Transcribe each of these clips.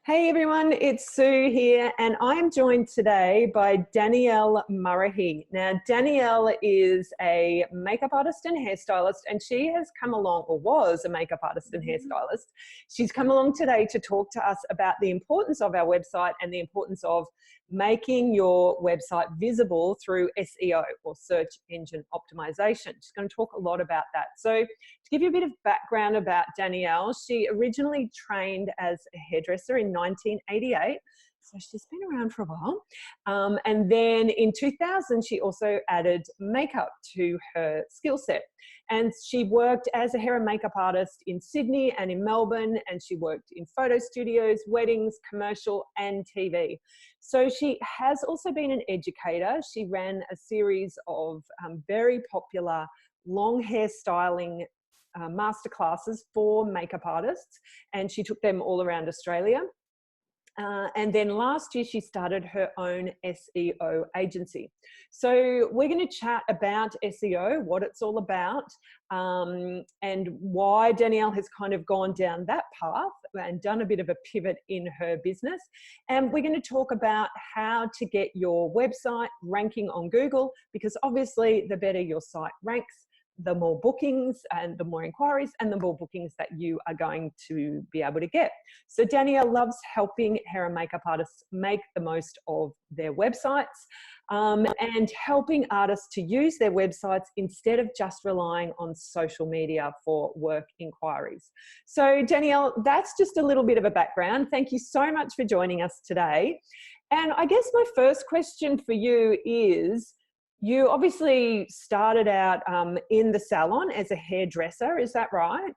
Hey everyone, it's Sue here, and I'm joined today by Danielle Murray. Now, Danielle is a makeup artist and hairstylist, and she has come along, or was a makeup artist and hairstylist. She's come along today to talk to us about the importance of our website and the importance of making your website visible through SEO, or search engine optimization. She's going to talk a lot about that. So to give you a bit of background about Danielle, she originally trained as a hairdresser in 1988. So she's been around for a while. And then in 2000, she also added makeup to her skill set. And she worked as a hair and makeup artist in Sydney and in Melbourne, and she worked in photo studios, weddings, commercial, and TV. So she has also been an educator. She ran a series of very popular long hair styling masterclasses for makeup artists, and she took them all around Australia. And then last year, she started her own SEO agency. So we're going to chat about SEO, what it's all about, and why Danielle has kind of gone down that path and done a bit of a pivot in her business. And we're going to talk about how to get your website ranking on Google, because obviously the better your site ranks, the more bookings and the more inquiries and the more bookings that you are going to be able to get. So Danielle loves helping hair and makeup artists make the most of their websites, and helping artists to use their websites instead of just relying on social media for work inquiries. So Danielle, that's just a little bit of a background. Thank you so much for joining us today. And I guess my first question for you is, you obviously started out in the salon as a hairdresser, is that right?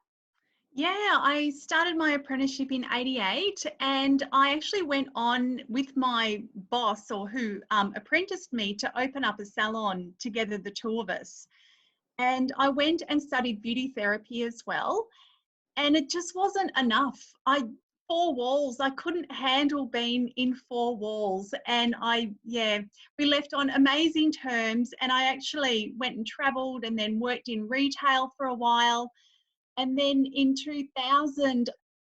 Yeah, I started my apprenticeship in '88, and I actually went on with my boss, or who apprenticed me, to open up a salon together, the two of us. And I went and studied beauty therapy as well, and it just wasn't enough. Four walls, I couldn't handle being in four walls. And we left on amazing terms, and I actually went and traveled and then worked in retail for a while. And then in 2000,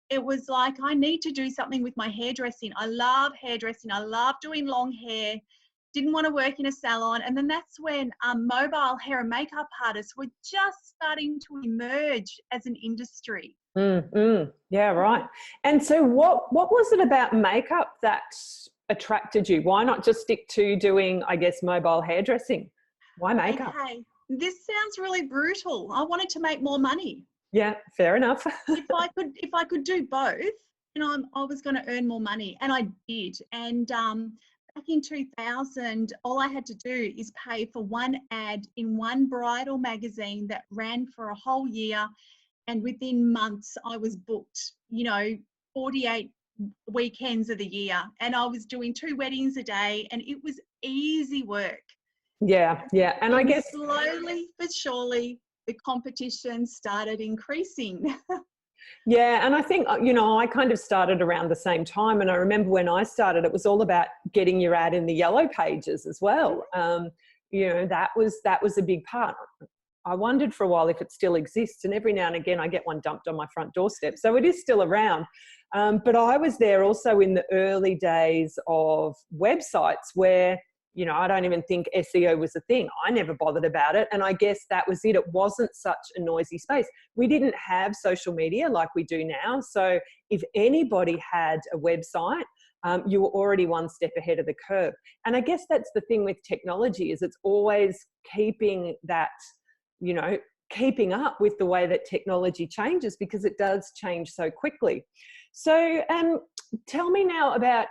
it was like, I need to do something with my hairdressing. I love hairdressing. I love doing long hair. Didn't want to work in a salon. And then that's when mobile hair and makeup artists were just starting to emerge as an industry. Yeah, right. And so what was it about makeup that attracted you? Why not just stick to doing, I guess, mobile hairdressing? Why makeup? Okay, this sounds really brutal. I wanted to make more money. Yeah, fair enough. If I could do both, I was going to earn more money, and I did. And back in 2000, all I had to do is pay for one ad in one bridal magazine that ran for a whole year. And within months, I was booked, 48 weekends of the year. And I was doing 2 weddings a day, and it was easy work. Yeah. And I guess slowly but surely, the competition started increasing. Yeah, and I think, I kind of started around the same time, and I remember when I started, it was all about getting your ad in the yellow pages as well. That was a big part. I wondered for a while if it still exists, and every now and again I get one dumped on my front doorstep, so it is still around. But I was there also in the early days of websites where, I don't even think SEO was a thing. I never bothered about it. And I guess that was it. It wasn't such a noisy space. We didn't have social media like we do now. So if anybody had a website, you were already one step ahead of the curve. And I guess that's the thing with technology, is it's always keeping that, keeping up with the way that technology changes, because it does change so quickly. So tell me now about,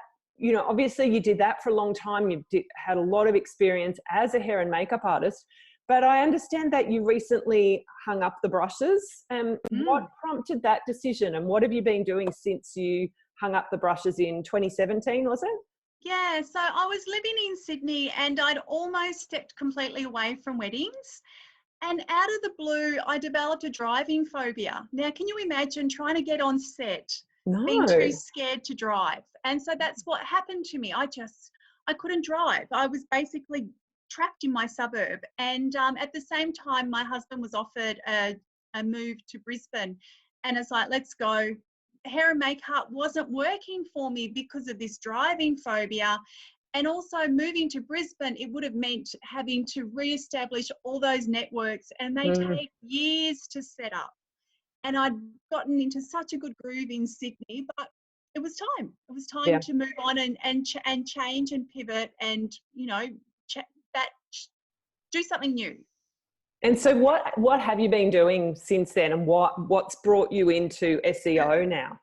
obviously you did that for a long time. You had a lot of experience as a hair and makeup artist, but I understand that you recently hung up the brushes. What prompted that decision, and what have you been doing since you hung up the brushes in 2017, was it? Yeah, so I was living in Sydney, and I'd almost stepped completely away from weddings. And out of the blue, I developed a driving phobia. Now, can you imagine trying to get on set, being too scared to drive? And so that's what happened to me. I couldn't drive. I was basically trapped in my suburb. And at the same time, my husband was offered a move to Brisbane. And it's like, let's go. hair and makeup wasn't working for me because of this driving phobia. And also moving to Brisbane, it would have meant having to re-establish all those networks, and they Mm, take years to set up. And I'd gotten into such a good groove in Sydney, but it was time. It was time yeah. to move on and change and pivot and, do something new. And so what have you been doing since then, and what's brought you into SEO now?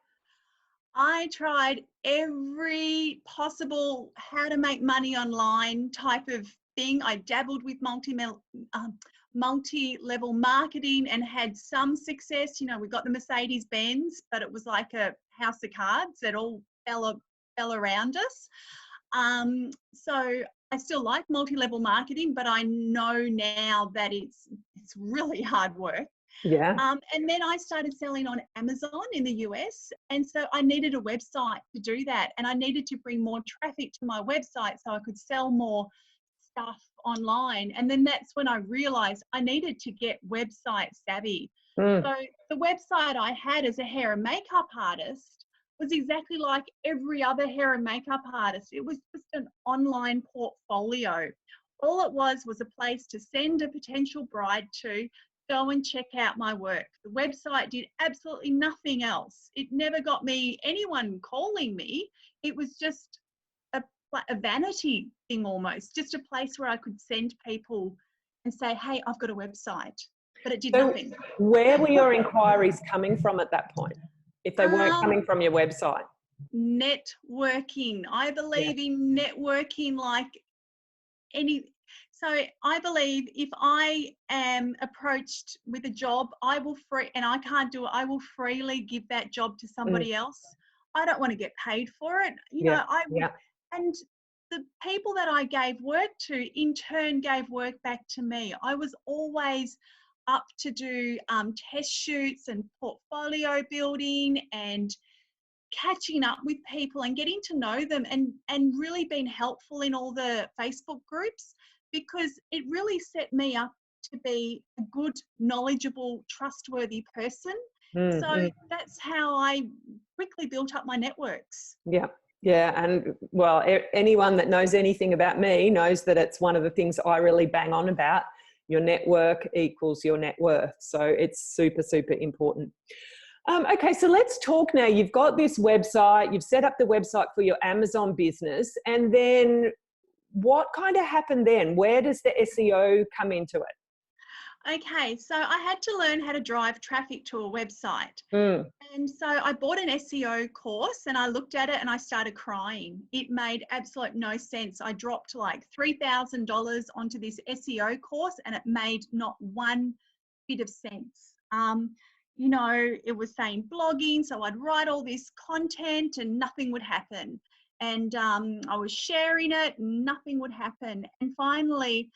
I tried every possible how to make money online type of thing. I dabbled with multi-level marketing and had some success. We got the Mercedes Benz, but it was like a house of cards that all fell around us. So I still like multi-level marketing, but I know now that it's really hard work. Yeah. And then I started selling on Amazon in the US. And so I needed a website to do that. And I needed to bring more traffic to my website so I could sell more stuff online. And then that's when I realized I needed to get website savvy. Mm. So the website I had as a hair and makeup artist was exactly like every other hair and makeup artist. It was just an online portfolio. All it was a place to send a potential bride to go and check out my work. The website did absolutely nothing else. It never got me anyone calling me. It was just a vanity thing almost, just a place where I could send people and say, hey, I've got a website. But it did So nothing. where were your inquiries coming from at that point, if they weren't coming Um, from your website? Networking. I Yeah. believe in networking like any. So I believe if I am approached with a job, and I can't do it, I will freely give that job to Mm. somebody else. I don't want to get paid for it. Yeah. I would, Yeah. and the people that I gave work to in turn gave work back to me. I was always up to do test shoots and portfolio building and catching up with people and getting to know them and really being helpful in all the Facebook groups, because it really set me up to be a good, knowledgeable, trustworthy person. Mm, So mm. that's how I quickly built up my networks. Yeah. Yeah. And well, anyone that knows anything about me knows that it's one of the things I really bang on about. Your network equals your net worth. So it's super, super important. Okay, so let's talk now. You've got this website, you've set up the website for your Amazon business, and then what kind of happened then? Where does the SEO come into it? Okay, so I had to learn how to drive traffic to a website. Mm, And so I bought an SEO course and I looked at it and I started crying. It made absolute no sense. I dropped like $3,000 onto this SEO course and it made not one bit of sense. It was saying blogging, so I'd write all this content and nothing would happen. And I was sharing it, nothing would happen. And finally,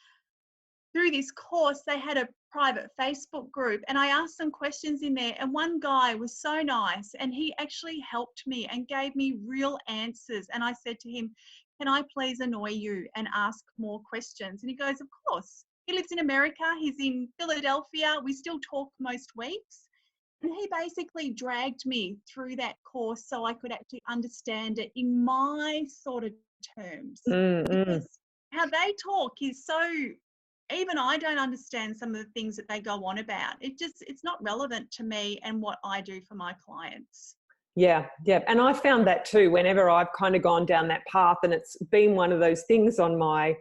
through this course, they had a private Facebook group and I asked some questions in there, and one guy was so nice and he actually helped me and gave me real answers. And I said to him, can I please annoy you and ask more questions? And he goes, of course. He lives in America. He's in Philadelphia. We still talk most weeks. And he basically dragged me through that course so I could actually understand it in my sort of terms, mm, mm. because how they talk is so, even I don't understand some of the things that they go on about. It's not relevant to me and what I do for my clients. Yeah, yeah. And I found that too, whenever I've kind of gone down that path, and it's been one of those things on my,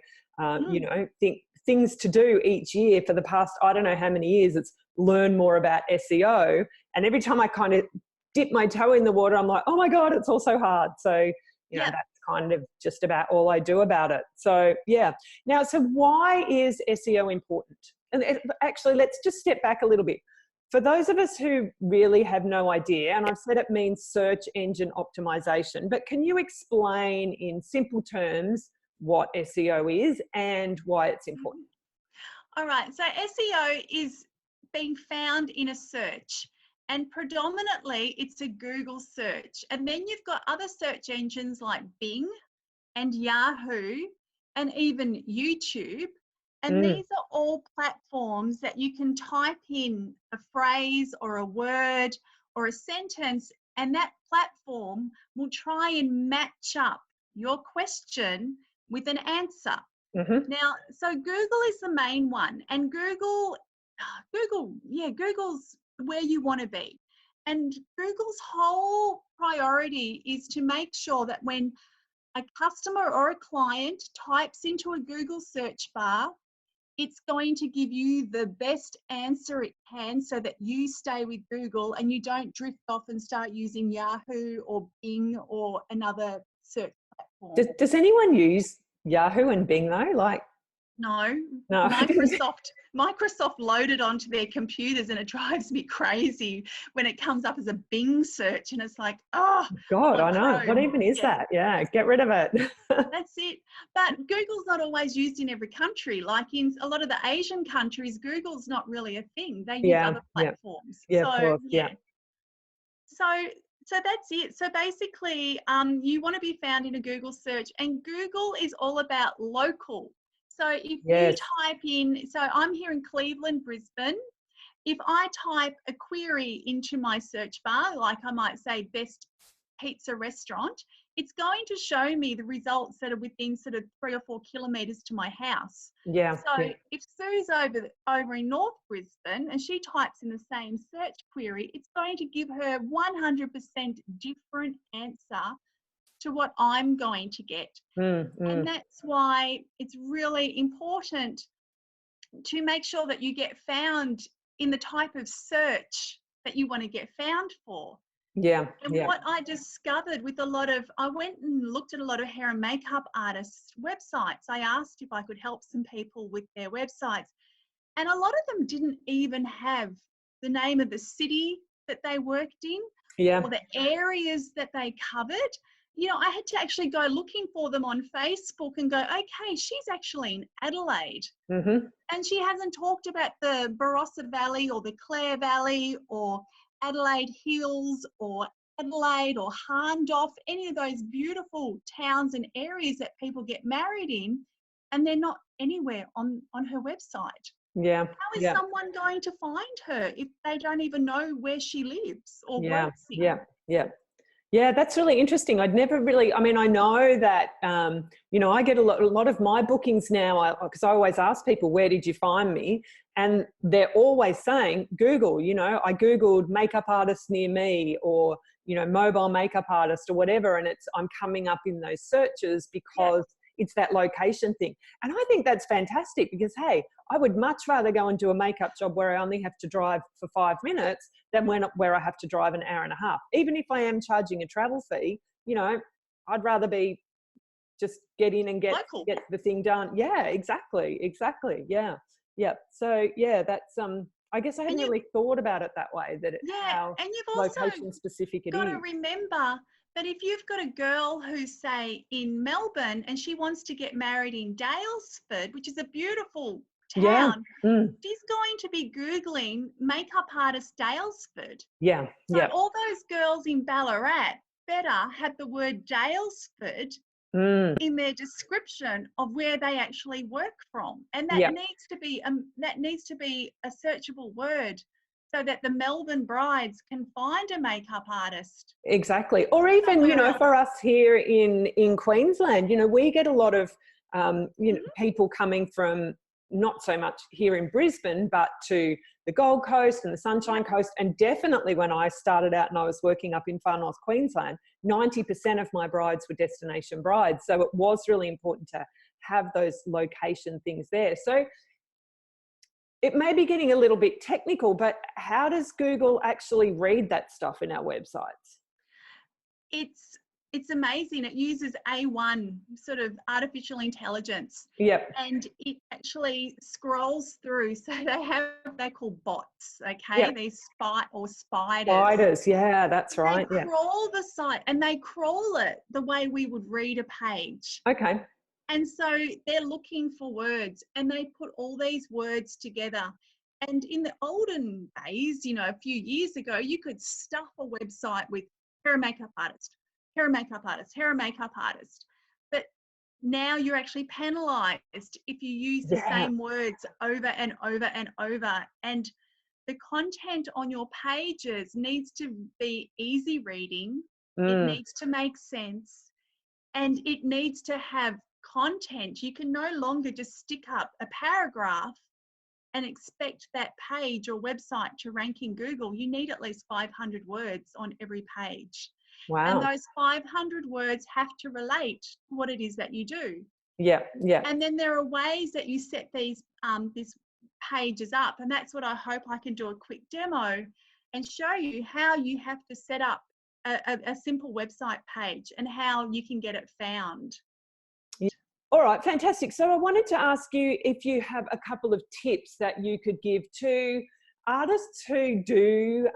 things to do each year for the past, I don't know how many years, it's learn more about SEO. And every time I kind of dip my toe in the water, I'm like, oh my God, it's all so hard. So, Yeah. that's kind of just about all I do about it. So, yeah. Now, so why is SEO important? And actually, let's just step back a little bit. For those of us who really have no idea, and I've said it means search engine optimization, but can you explain in simple terms what SEO is and why it's important? All right. So SEO is being found in a search, and predominantly it's a Google search. And then you've got other search engines like Bing and Yahoo and even YouTube. And Mm, these are all platforms that you can type in a phrase or a word or a sentence and that platform will try and match up your question with an answer. Mm-hmm. Now, so Google is the main one, and Google's where you want to be. And Google's whole priority is to make sure that when a customer or a client types into a Google search bar, it's going to give you the best answer it can so that you stay with Google and you don't drift off and start using Yahoo or Bing or another search platform. Does anyone use Yahoo and Bing though? Like, No, no. Microsoft loaded onto their computers, and it drives me crazy when it comes up as a Bing search, and it's like, oh, God, or I know. What Chrome. even is that? Yeah, get rid of it. That's it. But Google's not always used in every country. Like in a lot of the Asian countries, Google's not really a thing. They use other platforms. Yeah, of course. Yeah. So that's it. So basically, you want to be found in a Google search, and Google is all about local. So if you type in, so I'm here in Cleveland, Brisbane. If I type a query into my search bar, like I might say best pizza restaurant, it's going to show me the results that are within sort of 3 or 4 kilometres to my house. Yeah. So if Sue's over in North Brisbane and she types in the same search query, it's going to give her 100% different answer to what I'm going to get. And that's why it's really important to make sure that you get found in the type of search that you want to get found for. Yeah. And what I discovered with I went and looked at a lot of hair and makeup artists' websites. I asked if I could help some people with their websites. And a lot of them didn't even have the name of the city that they worked in or the areas that they covered. You know, I had to actually go looking for them on Facebook and go, okay, she's actually in Adelaide. And she hasn't talked about the Barossa Valley or the Clare Valley or Adelaide Hills or Adelaide or Hahndorf, any of those beautiful towns and areas that people get married in, and they're not anywhere on her website. Yeah. How is someone going to find her if they don't even know where she lives or works in? Yeah, that's really interesting. I'd never really, I mean, I know that, you know, I get a lot of my bookings now, because I always ask people, where did you find me? And they're always saying Google. You know, I Googled makeup artist near me, or, you know, mobile makeup artist or whatever. And I'm coming up in those searches because it's that location thing. And I think that's fantastic because, hey, I would much rather go and do a makeup job where I only have to drive for 5 minutes than where I have to drive an hour and a half. Even if I am charging a travel fee, you know, I'd rather be just get in and get the thing done. Yeah, exactly. Yeah. So yeah, that's I guess I hadn't really thought about it that way, that it's how and you've also location specific it got is. to remember that if you've got a girl who's, say, in Melbourne and she wants to get married in Daylesford, which is a beautiful town, she's going to be Googling makeup artist Daylesford. So all those girls in Ballarat better have the word Daylesford in their description of where they actually work from, and that needs to be a searchable word, so that the Melbourne brides can find a makeup artist. Exactly. Or even, you know, for us here in Queensland, you know, we get a lot of, you know, people coming from not so much here in Brisbane, but to the Gold Coast and the Sunshine Coast. And definitely when I started out and I was working up in far north Queensland, 90% of my brides were destination brides. So it was really important to have those location things there. So it may be getting a little bit technical, but how does Google actually read that stuff in our websites? It's amazing. It uses A1 sort of artificial intelligence. And it actually scrolls through. So they're called bots, okay? These spiders. Spiders, yeah, that's right. They crawl the site, and they crawl it the way we would read a page. Okay. And so they're looking for words, and they put all these words together. And in the olden days, you know, a few years ago, you could stuff a website with hair and makeup artist, hair and makeup artist, hair and makeup artist. But now you're actually penalised if you use the same words over and over and over. And the content on your pages needs to be easy reading. It Mm. needs to make sense, and it needs to have content. You can no longer just stick up a paragraph and expect that page or website to rank in Google. You need at least 500 words on every page. And Wow. those 500 words have to relate to what it is that you do. Yeah, yeah. And then there are ways that you set these pages up. And that's what I hope I can do a quick demo and show you how you have to set up a simple website page and how you can get it found. All right, fantastic. So I wanted to ask you if you have a couple of tips that you could give to artists who do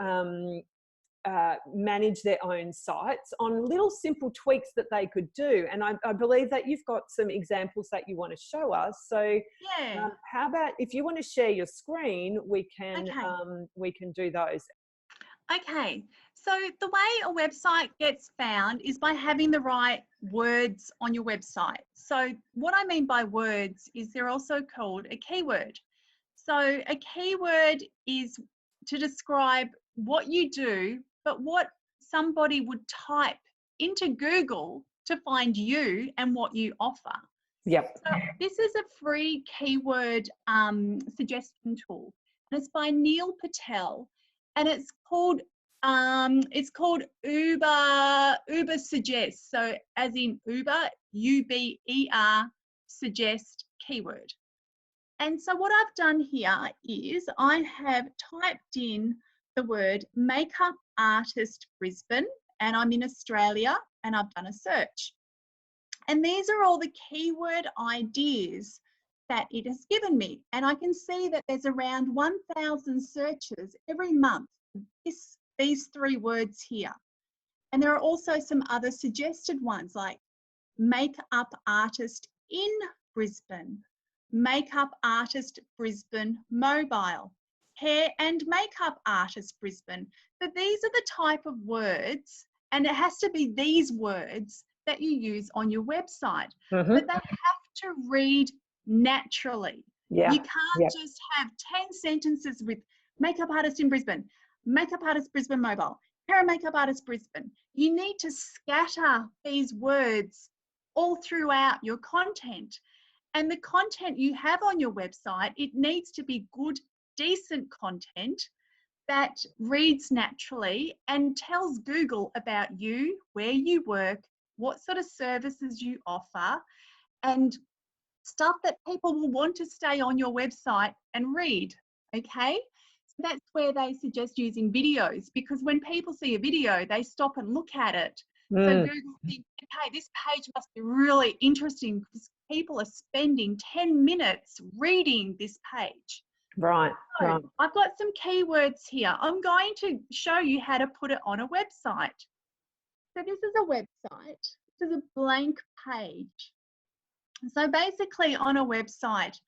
manage their own sites on little simple tweaks that they could do. And I believe that you've got some examples that you want to show us. So Yeah. how about if you want to share your screen, we can do those. Okay, so the way a website gets found is by having the right words on your website. So what I mean by words is they're also called a keyword. So a keyword is to describe what you do, but what somebody would type into Google to find you and what you offer. Yep. So this is a free keyword suggestion tool, and it's by Neil Patel, and it's called Uber Suggest. So as in Uber, UBER, suggest keyword. And so what I've done here is I have typed in the word makeup artist Brisbane, and I'm in Australia, and I've done a search. And these are all the keyword ideas that it has given me. And I can see that there's around 1,000 searches every month, these three words here. And there are also some other suggested ones like makeup artist in Brisbane, makeup artist Brisbane mobile, hair and makeup artist Brisbane. So these are the type of words, and it has to be these words that you use on your website, but they have to read naturally. Yeah. You can't just have 10 sentences with makeup artist in Brisbane, makeup artist Brisbane mobile, hair and makeup artist Brisbane. You need to scatter these words all throughout your content. And the content you have on your website, it needs to be good, decent content that reads naturally and tells Google about you, where you work, what sort of services you offer, and stuff that people will want to stay on your website and read, okay? So that's where they suggest using videos, because when people see a video, they stop and look at it. So Google thinks, okay, this page must be really interesting because people are spending 10 minutes reading this page. Right. So I've got some keywords here. I'm going to show you how to put it on a website. So this is a website. This is a blank page. So basically on a website,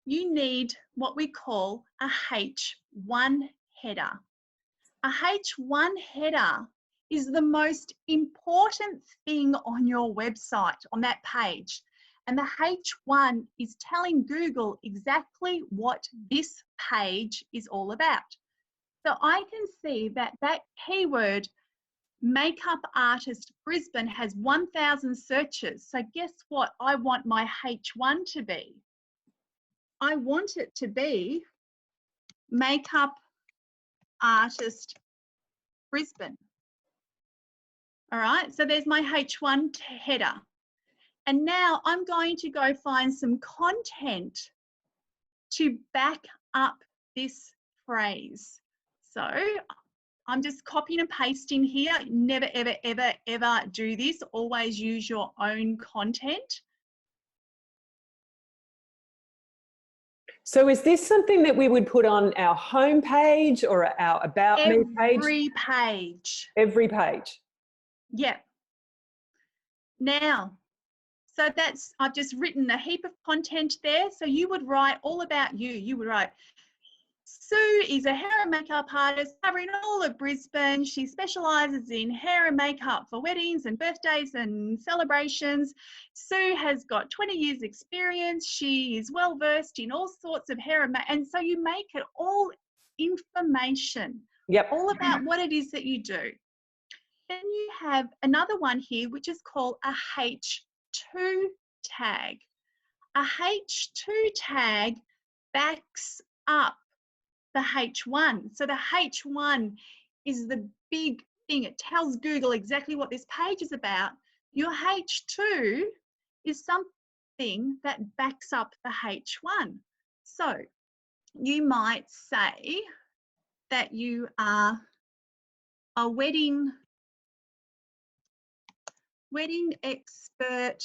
you need what we call a H1 header. A H1 header is the most important thing on your website, on that page. And the H1 is telling Google exactly what this page is all about. So I can see that that keyword makeup artist Brisbane has 1,000 searches. So guess what I want my H1 to be? I want it to be makeup artist Brisbane. All right, so there's my H1 header. And now I'm going to go find some content to back up this phrase. So I'm just copying and pasting here. Never, ever, ever, ever do this. Always use your own content. So is this something that we would put on our home page or our About Me page? Every page. Every page. Yeah. Now, so that's, I've just written a heap of content there. So you would write all about you. You would write, Sue is a hair and makeup artist covering all of Brisbane. She specialises in hair and makeup for weddings and birthdays and celebrations. Sue has got 20 years experience. She is well versed in all sorts of hair and so you make it all information. Yep. All about what it is that you do. Then you have another one here, which is called a H2 tag. A H2 tag backs up the H1. So the H1 is the big thing. It tells Google exactly what this page is about. Your H2 is something that backs up the H1. So you might say that you are a wedding expert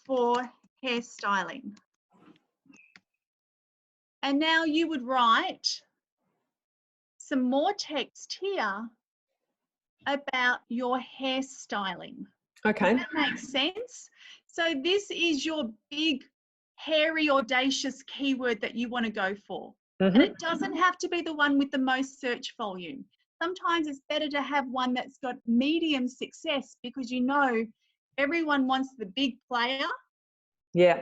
for hairstyling. And now you would write some more text here about your hairstyling. Okay. Does that make sense? So this is your big, hairy, audacious keyword that you want to go for. And it doesn't have to be the one with the most search volume. Sometimes it's better to have one that's got medium success, because you know everyone wants the big player. Yeah.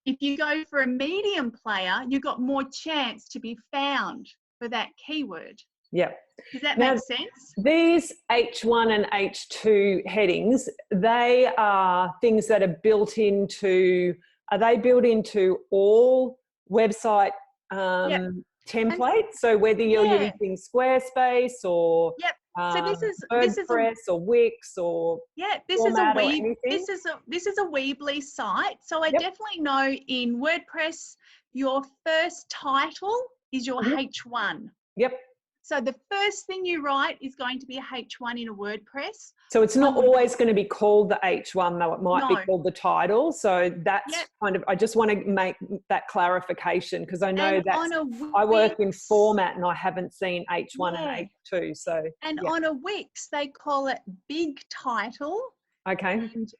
If you go for a medium player, you've got more chance to be found for that keyword. Yeah. Does that Now, make sense? these H1 and H2 headings, they are things that are built into, are they built into all website templates? So whether you're using Squarespace or So this is WordPress or Wix or this is a Weebly site. So I definitely know in WordPress your first title is your H1. Yep. So the first thing you write is going to be a H1 in a WordPress. So it's not always going to be called the H1, though it might be called the title. So that's kind of, I just want to make that clarification, because I know that I work in format and I haven't seen H1 and H2. So on a Wix, they call it big title. Okay. And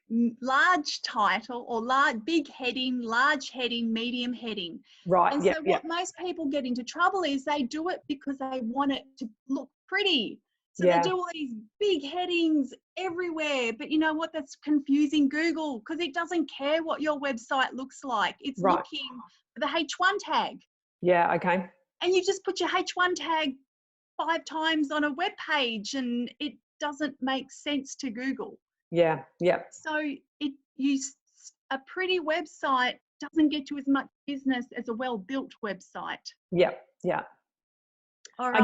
large title, or big heading, large heading, medium heading. Right. And so what most people get into trouble is they do it because they want it to look pretty. So they do all these big headings everywhere. But you know what? That's confusing Google, because it doesn't care what your website looks like. It's looking for the H1 tag. Yeah. Okay. And you just put your H1 tag 5 times on a web page and it doesn't make sense to Google. Yeah. Yeah. So a pretty website doesn't get you as much business as a well-built website. Yeah. Yeah. All right.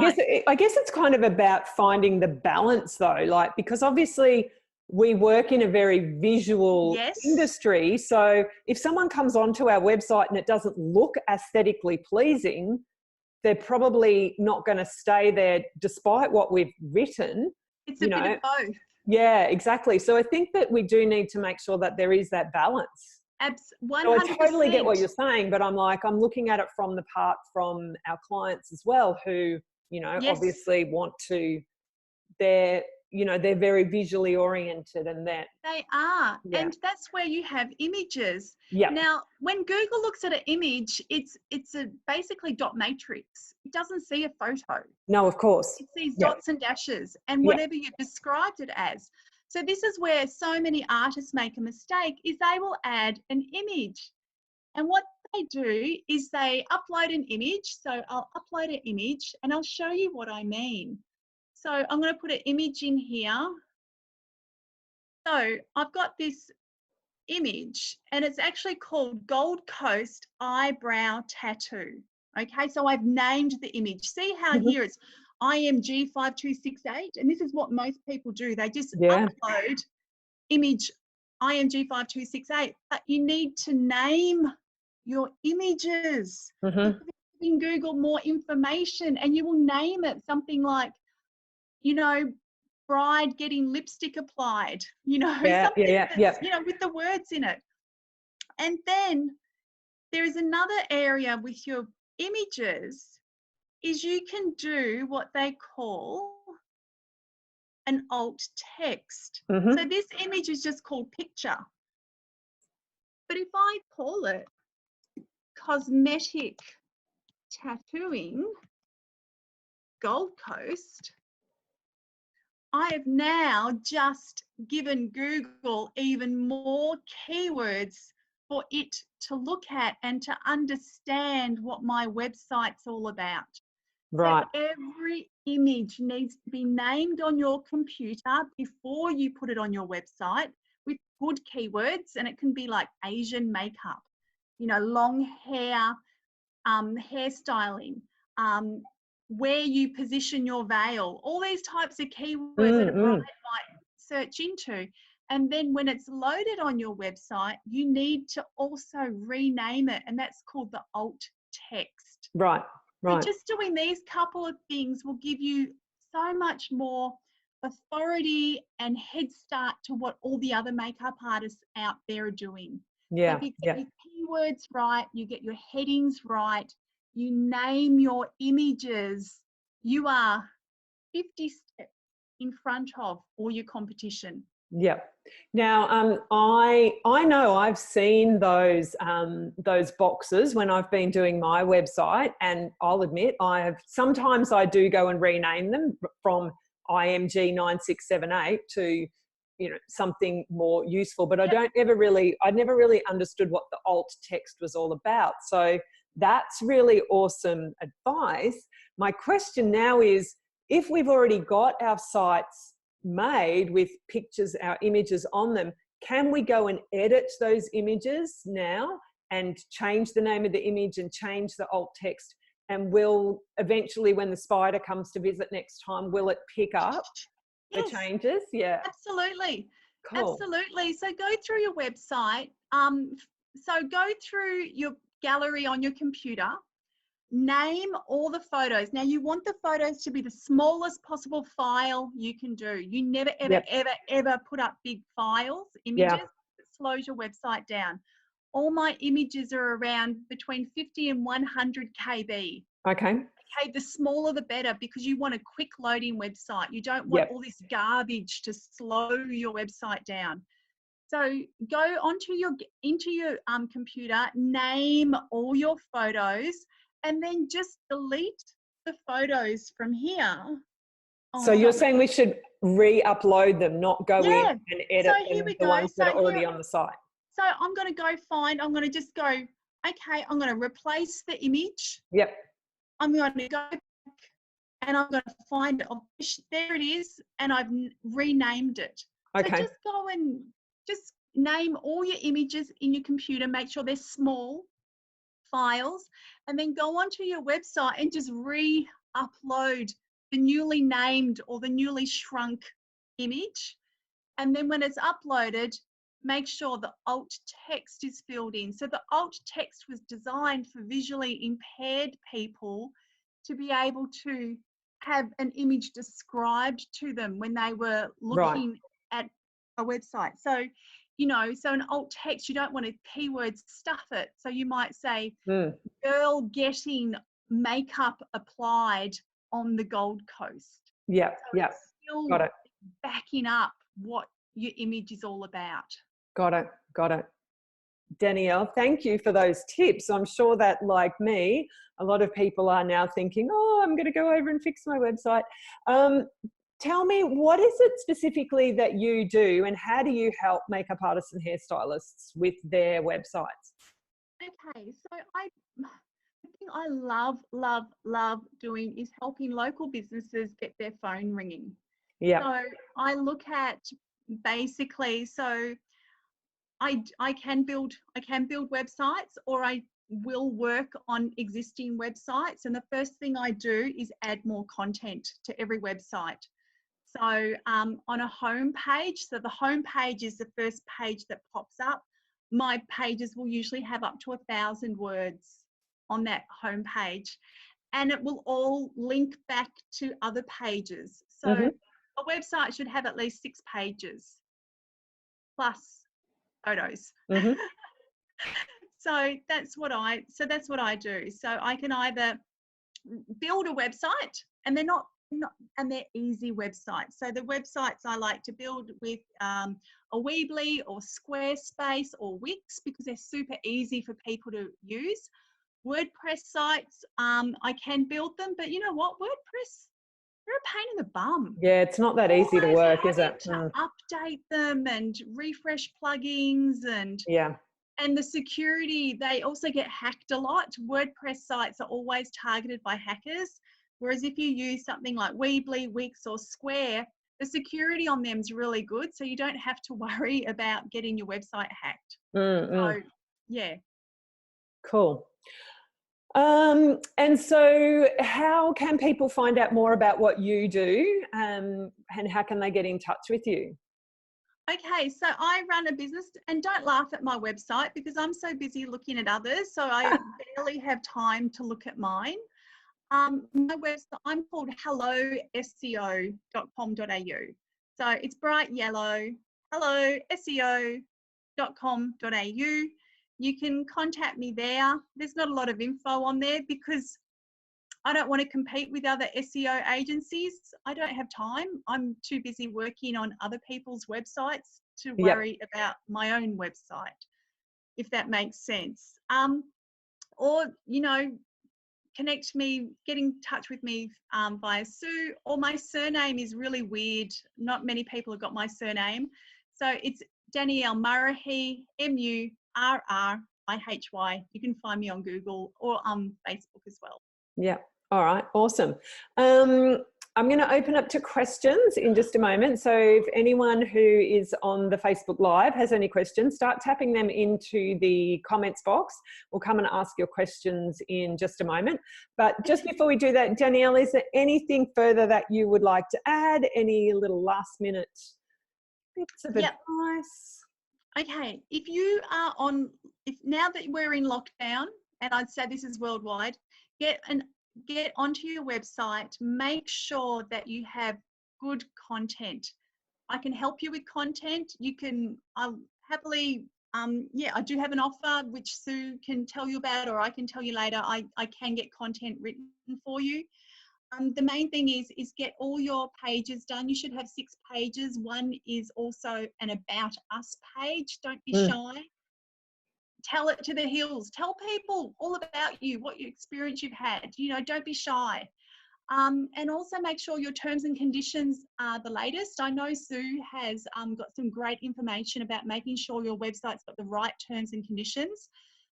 I guess it's kind of about finding the balance, though, like, because obviously we work in a very visual industry. So if someone comes onto our website and it doesn't look aesthetically pleasing, they're probably not going to stay there despite what we've written. It's a bit of both. Yeah, exactly. So I think that we do need to make sure that there is that balance. 100%. So I totally get what you're saying, but I'm looking at it from the part from our clients as well, who, obviously want to, they're very visually oriented, and that they are. And that's where you have images. Yeah. Now, when Google looks at an image, it's a basically dot matrix. It doesn't see a photo. No, of course. It sees dots and dashes and whatever you've described it as. So this is where so many artists make a mistake, is they will add an image. And what they do is they upload an image. So I'll upload an image and I'll show you what I mean. So I'm going to put an image in here. So I've got this image and it's actually called Gold Coast Eyebrow Tattoo. Okay, so I've named the image. See how here it's IMG5268, and this is what most people do. They just upload image IMG5268, but you need to name your images. Giving Google more information, and you will name it something like, bride getting lipstick applied, something that's, with the words in it. And then there is another area with your images, is you can do what they call an alt text. So this image is just called picture. But if I call it cosmetic tattooing Gold Coast, I have now just given Google even more keywords for it to look at and to understand what my website's all about. Right. So every image needs to be named on your computer before you put it on your website with good keywords. And it can be like Asian makeup, long hair, hairstyling, where you position your veil, all these types of keywords that a bride might search into. And then when it's loaded on your website, you need to also rename it, and that's called the alt text. Right. So Right. just doing these couple of things will give you so much more authority and head start to what all the other makeup artists out there are doing. So Yeah. if you Yeah. get your keywords right, you get your headings right, you name your images, you are 50 steps in front of all your competition. Yep. Now, I know I've seen those boxes when I've been doing my website, and I'll admit sometimes I do go and rename them from IMG 9678 to something more useful, but I never really understood what the alt text was all about. So that's really awesome advice. My question now is, if we've already got our sites made with pictures, our images on them, can we go and edit those images now and change the name of the image and change the alt text? And will eventually, when the spider comes to visit next time, will it pick up the changes? Yeah. Absolutely. Cool. Absolutely. So go through your website. So go through your gallery on your computer. Name all the photos. Now you want the photos to be the smallest possible file you can do. You never, ever, ever put up big files, images. It slows your website down. All my images are around between 50 and 100 KB. Okay. Okay, the smaller the better, because you want a quick loading website. You don't want all this garbage to slow your website down. So go into your computer, name all your photos, and then just delete the photos from here. So you're saying we should re-upload them, not go in and edit the ones that are already on the site. So I'm going to just go, okay, I'm going to replace the image. Yep. I'm going to go back and I'm going to find it. There it is, and I've renamed it. Okay. So just go and just name all your images in your computer, make sure they're small files, and then go onto your website and just re-upload the newly named or the newly shrunk image. And then when it's uploaded, make sure the alt text is filled in. So the alt text was designed for visually impaired people to be able to have an image described to them when they were looking at a website. So, so an alt text, you don't want to keyword stuff it. So you might say, girl getting makeup applied on the Gold Coast. Yeah, so still got it. Backing up what your image is all about. Got it. Danielle, thank you for those tips. I'm sure that, like me, a lot of people are now thinking, oh, I'm going to go over and fix my website. Tell me, what is it specifically that you do, and how do you help makeup artists and hairstylists with their websites? Okay, so the thing I love doing is helping local businesses get their phone ringing. Yeah. So I look at basically, so I can build websites, or I will work on existing websites. And the first thing I do is add more content to every website. So on a home page, so the home page is the first page that pops up. My pages will usually have up to 1,000 words on that home page, and it will all link back to other pages. So a website should have at least 6 pages plus photos. So that's what I do. So I can either build a website, and they're easy websites. So the websites I like to build with a Weebly or Squarespace or Wix, because they're super easy for people to use. WordPress sites, I can build them, but you know what? WordPress, they're a pain in the bum. Yeah, it's not that easy to work, is it? To update them and refresh plugins and the security, they also get hacked a lot. WordPress sites are always targeted by hackers. Whereas if you use something like Weebly, Wix or Square, the security on them is really good. So you don't have to worry about getting your website hacked. So yeah. Cool. And so how can people find out more about what you do, and how can they get in touch with you? Okay, so I run a business, and don't laugh at my website because I'm so busy looking at others, so I barely have time to look at mine. My website, I'm called helloseo.com.au. So it's bright yellow, helloseo.com.au. You can contact me there. There's not a lot of info on there because I don't want to compete with other SEO agencies. I don't have time. I'm too busy working on other people's websites to worry about my own website, if that makes sense. Or, you know, connect me, get in touch with me via Sue, or my surname is really weird. Not many people have got my surname. So it's Danielle Murrahy, Murrihy. You can find me on Google or on Facebook as well. Yeah. All right. Awesome. I'm going to open up to questions in just a moment. So if anyone who is on the Facebook Live has any questions, start tapping them into the comments box. We'll come and ask your questions in just a moment. But just before we do that, Danielle, is there anything further that you would like to add? Any little last minute bits of advice? Okay. If you are if now that we're in lockdown, and I'd say this is worldwide, get onto your website, make sure that you have good content. I can help you with content. You can, I'll happily, I do have an offer which Sue can tell you about, or I can tell you later. I can get content written for you. The main thing is get all your pages done. You should have 6 pages. One is also an About Us page. Don't be shy. Tell it to the hills. Tell people all about you, what your experience you've had. You know, don't be shy. And also make sure your terms and conditions are the latest. I know Sue has got some great information about making sure your website's got the right terms and conditions,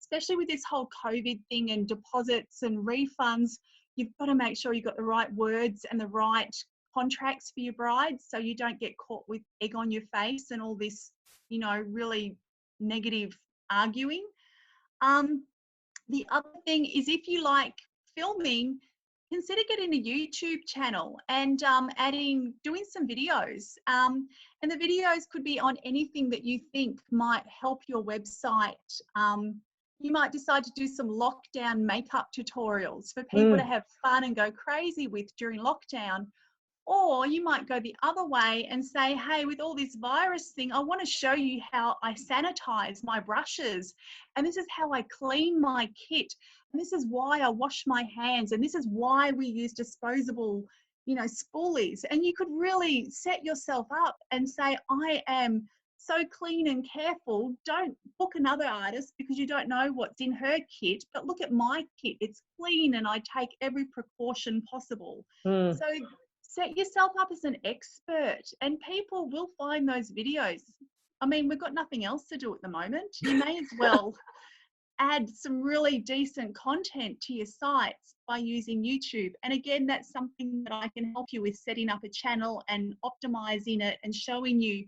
especially with this whole COVID thing and deposits and refunds. You've got to make sure you've got the right words and the right contracts for your brides so you don't get caught with egg on your face and all this, you know, really negative arguing. The other thing is, if you like filming, consider getting a YouTube channel and doing some videos. And the videos could be on anything that you think might help your website. You might decide to do some lockdown makeup tutorials for people to have fun and go crazy with during lockdown. Or you might go the other way and say, hey, with all this virus thing, I want to show you how I sanitize my brushes. And this is how I clean my kit. And this is why I wash my hands. And this is why we use disposable, you know, spoolies. And you could really set yourself up and say, I am so clean and careful. Don't book another artist because you don't know what's in her kit. But look at my kit. It's clean and I take every precaution possible. So set yourself up as an expert and people will find those videos. I mean, we've got nothing else to do at the moment. You may as well add some really decent content to your sites by using YouTube. And again, that's something that I can help you with, setting up a channel and optimizing it and showing you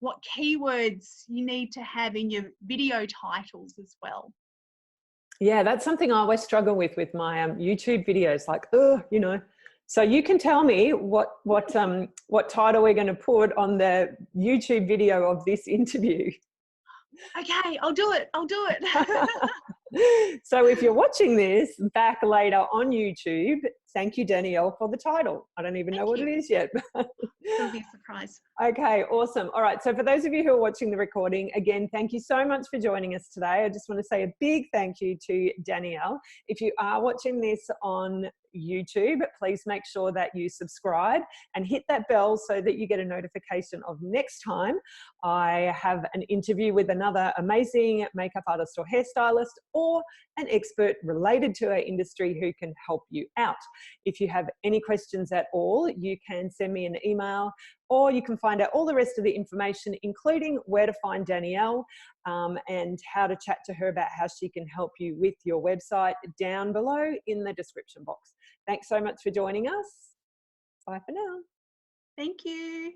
what keywords you need to have in your video titles as well. Yeah, that's something I always struggle with my YouTube videos, like, you know. So you can tell me what title we're going to put on the YouTube video of this interview. Okay, I'll do it. So if you're watching this back later on YouTube, thank you, Danielle, for the title. I don't even know what it is yet. It'll be a surprise. Okay, awesome. All right, so for those of you who are watching the recording, again, thank you so much for joining us today. I just want to say a big thank you to Danielle. If you are watching this on YouTube, please make sure that you subscribe and hit that bell so that you get a notification of next time I have an interview with another amazing makeup artist or hairstylist or an expert related to our industry who can help you out. If you have any questions at all, you can send me an email, or you can find out all the rest of the information, including where to find Danielle and how to chat to her about how she can help you with your website, down below in the description box. Thanks so much for joining us. Bye for now. Thank you.